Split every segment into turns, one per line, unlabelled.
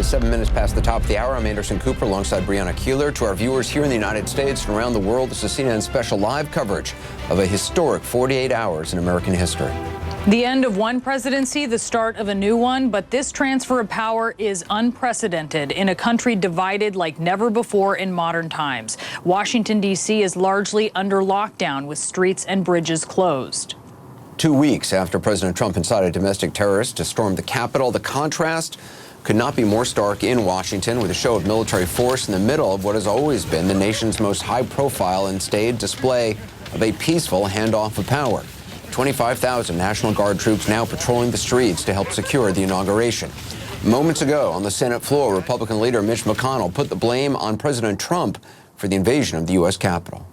7 minutes past the top of the hour. I'm Anderson Cooper alongside Brianna Keeler. To our viewers here in the United States and around the world, this is CNN's special live coverage of a historic 48 hours in American history.
The end of one presidency, the start of a new one, but this transfer of power is unprecedented in a country divided like never before in modern times. Washington, D.C. is largely under lockdown with streets and bridges closed.
2 weeks after President Trump incited domestic terrorists to storm the Capitol, the contrast could not be more stark in Washington, with a show of military force in the middle of what has always been the nation's most high-profile and staid display of a peaceful handoff of power. 25,000 National Guard troops now patrolling the streets to help secure the inauguration. Moments ago on the Senate floor, Republican leader Mitch McConnell put the blame on President Trump for the invasion of the U.S. Capitol.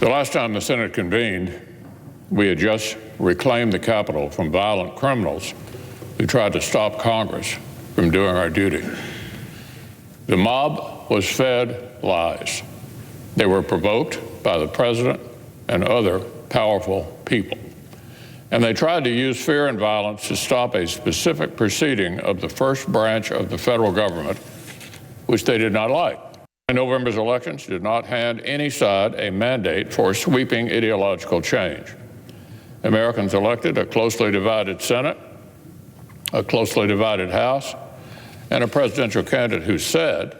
The last time the Senate convened, we had just reclaimed the Capitol from violent criminals who tried to stop Congress from doing our duty. The mob was fed lies. They were provoked by the president and other powerful people. And they tried to use fear and violence to stop a specific proceeding of the first branch of the federal government, which they did not like. November's elections did not hand any side a mandate for sweeping ideological change. Americans elected a closely divided Senate, a closely divided House, and a presidential candidate who said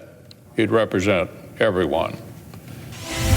he'd represent everyone.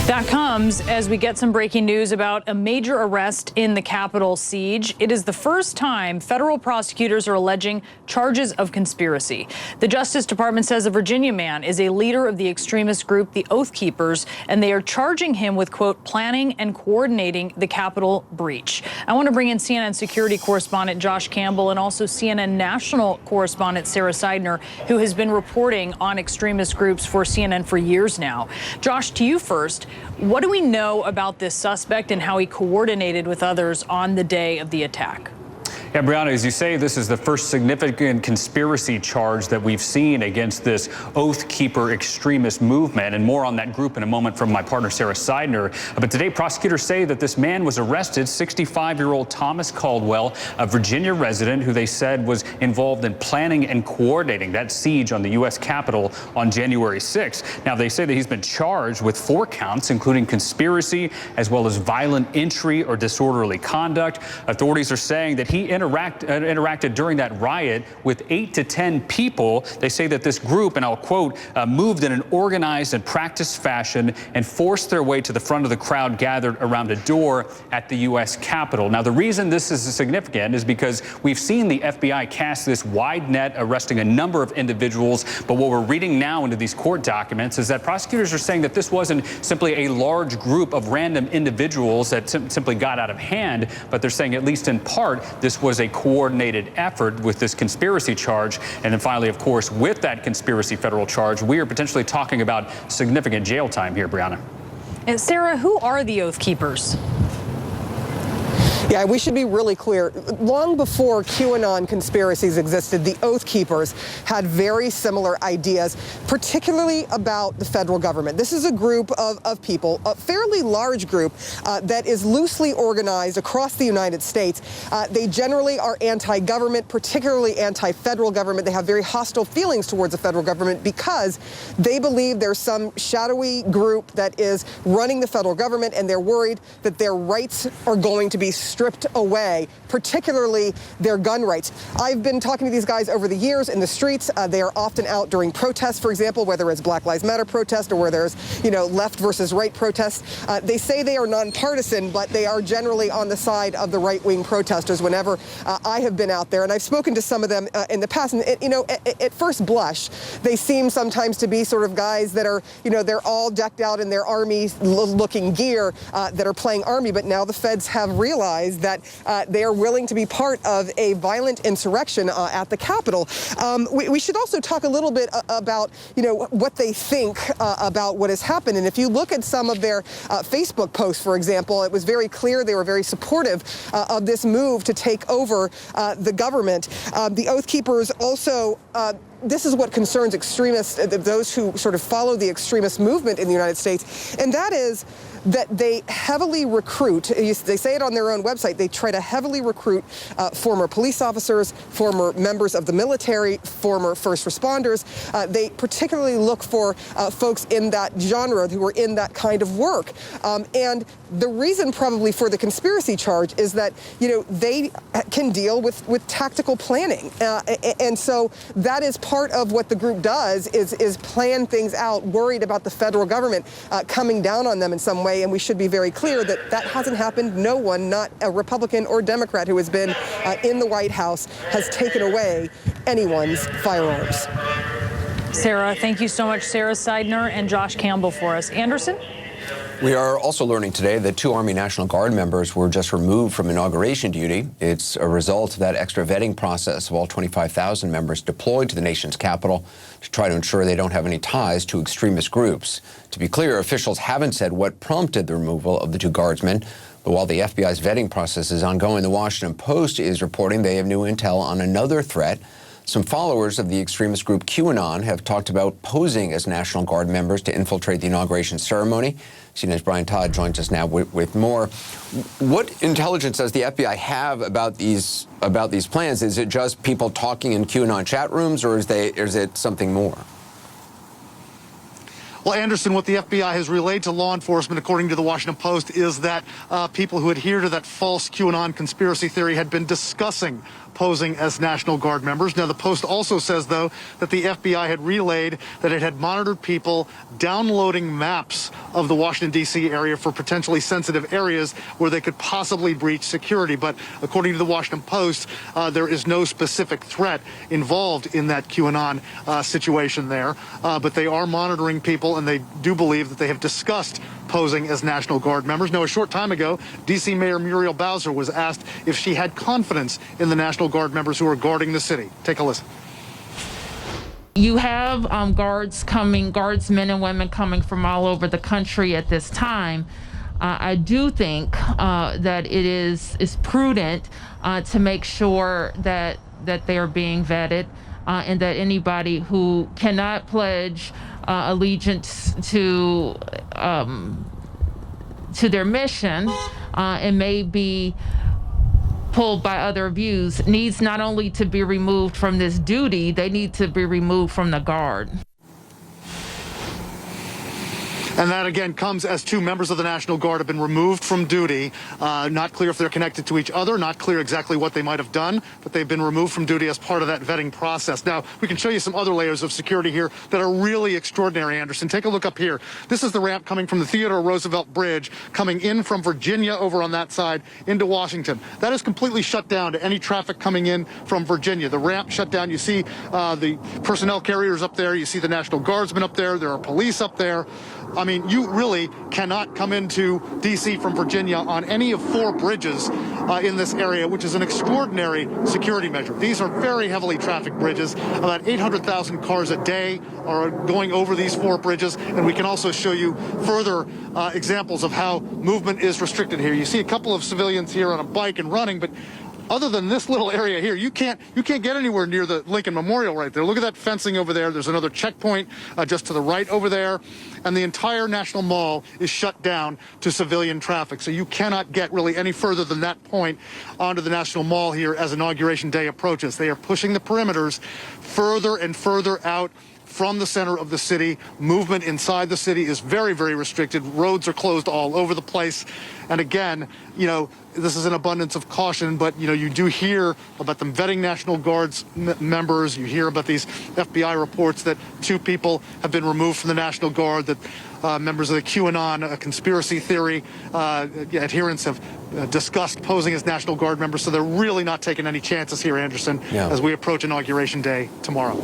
That comes as we get some breaking news about a major arrest in the Capitol siege. It is the first time federal prosecutors are alleging charges of conspiracy. The Justice Department says a Virginia man is a leader of the extremist group, the Oath Keepers, and they are charging him with, quote, planning and coordinating the Capitol breach. I want to bring in CNN security correspondent Josh Campbell and also CNN national correspondent Sarah Seidner, who has been reporting on extremist groups for CNN for years now. Josh, to you first. What do we know about this suspect and how he coordinated with others on the day of the attack?
Yeah, Brianna, as you say, this is the first significant conspiracy charge that we've seen against this Oath Keeper extremist movement, and more on that group in a moment from my partner Sarah Seidner. But today, prosecutors say that this man was arrested, 65-year-old Thomas Caldwell, a Virginia resident who they said was involved in planning and coordinating that siege on the U.S. Capitol on January 6th. Now, they say that he's been charged with 4 counts, including conspiracy, as well as violent entry or disorderly conduct. Authorities are saying that he interacted during that riot with 8 to 10 people. They say that this group, and I'll quote, moved in an organized and practiced fashion and forced their way to the front of the crowd gathered around a door at the U.S. Capitol. Now, the reason this is significant is because we've seen the FBI cast this wide net, arresting a number of individuals. But what we're reading now into these court documents is that prosecutors are saying that this wasn't simply a large group of random individuals that simply got out of hand, but they're saying, at least in part, this was a coordinated effort with this conspiracy charge. And then finally, of course, with that conspiracy federal charge, we are potentially talking about significant jail time here, Brianna.
And Sarah, who are the Oath Keepers?
Yeah, we should be really clear. Long before QAnon conspiracies existed, the Oath Keepers had very similar ideas, particularly about the federal government. This is a group of people, a fairly large group that is loosely organized across the United States. They generally are anti-government, particularly anti-federal government. They have very hostile feelings towards the federal government because they believe there's some shadowy group that is running the federal government, and they're worried that their rights are going to be stripped away, particularly their gun rights. I've been talking to these guys over the years in the streets. They are often out during protests, for example, whether it's Black Lives Matter protest or where there's, left versus right protests. They say they are nonpartisan, but they are generally on the side of the right-wing protesters whenever I have been out there. And I've spoken to some of them in the past. And, at first blush, they seem sometimes to be sort of guys that are, they're all decked out in their army-looking gear that are playing army. But now the feds have realized that they are willing to be part of a violent insurrection at the Capitol. We should also talk a little bit about, what they think about what has happened. And if you look at some of their Facebook posts, for example, it was very clear they were very supportive of this move to take over the government. The Oath Keepers also this is what concerns extremists, those who sort of follow the extremist movement in the United States, and that is that they heavily recruit, they say it on their own website, they try to heavily recruit former police officers, former members of the military, former first responders. They particularly look for folks in that genre who are in that kind of work. And the reason probably for the conspiracy charge is that, they can deal with tactical planning. And so that is part of what the group does is plan things out, worried about the federal government coming down on them in some way. And we should be very clear that that hasn't happened. No one, not a Republican or Democrat who has been in the White House, has taken away anyone's firearms.
Sarah, thank you so much. Sarah Seidner and Josh Campbell for us. Anderson?
We are also learning today that 2 Army National Guard members were just removed from inauguration duty. It's a result of that extra vetting process of all 25,000 members deployed to the nation's capital to try to ensure they don't have any ties to extremist groups. To be clear, officials haven't said what prompted the removal of the 2 guardsmen. But while the FBI's vetting process is ongoing, the Washington Post is reporting they have new intel on another threat. Some followers of the extremist group QAnon have talked about posing as National Guard members to infiltrate the inauguration ceremony. CNN's Brian Todd joins us now with more. What intelligence does the FBI have about these plans? Is it just people talking in QAnon chat rooms, or is it something more?
Well, Anderson, what the FBI has relayed to law enforcement, according to the Washington Post, is that people who adhere to that false QAnon conspiracy theory had been discussing posing as National Guard members. Now, the Post also says, though, that the FBI had relayed that it had monitored people downloading maps of the Washington, D.C. area for potentially sensitive areas where they could possibly breach security. But according to the Washington Post, there is no specific threat involved in that QAnon situation there. But they are monitoring people, and they do believe that they have discussed posing as National Guard members. Now, a short time ago, D.C. Mayor Muriel Bowser was asked if she had confidence in the National Guard members who are guarding the city. Take a listen.
You have guardsmen and women coming from all over the country at this time. I do think that it is prudent to make sure that they are being vetted and that anybody who cannot pledge allegiance to their mission and may be pulled by other views needs not only to be removed from this duty, they need to be removed from the Guard.
And that, again, comes as 2 members of the National Guard have been removed from duty. Not clear if they're connected to each other, not clear exactly what they might have done, but they've been removed from duty as part of that vetting process. Now, we can show you some other layers of security here that are really extraordinary, Anderson. Take a look up here. This is the ramp coming from the Theodore Roosevelt Bridge, coming in from Virginia over on that side into Washington. That is completely shut down to any traffic coming in from Virginia. The ramp shut down. You see the personnel carriers up there. You see the National Guardsmen up there. There are police up there. I mean, you really cannot come into D.C. from Virginia on any of 4 bridges in this area, which is an extraordinary security measure. These are very heavily trafficked bridges. About 800,000 cars a day are going over these 4 bridges, and we can also show you further examples of how movement is restricted here. You see a couple of civilians here on a bike and running, but other than this little area here, you can't get anywhere near the Lincoln Memorial right there. Look at that fencing over there. There's another checkpoint just to the right over there. And the entire National Mall is shut down to civilian traffic. So you cannot get really any further than that point onto the National Mall here as Inauguration Day approaches. They are pushing the perimeters further and further out from the center of the city. Movement inside the city is very, very restricted. Roads are closed all over the place. And again, this is an abundance of caution, but, you do hear about them vetting National Guards members. You hear about these FBI reports that 2 people have been removed from the National Guard, that members of the QAnon conspiracy theory adherents have discussed posing as National Guard members. So they're really not taking any chances here, Anderson, as we approach Inauguration Day tomorrow.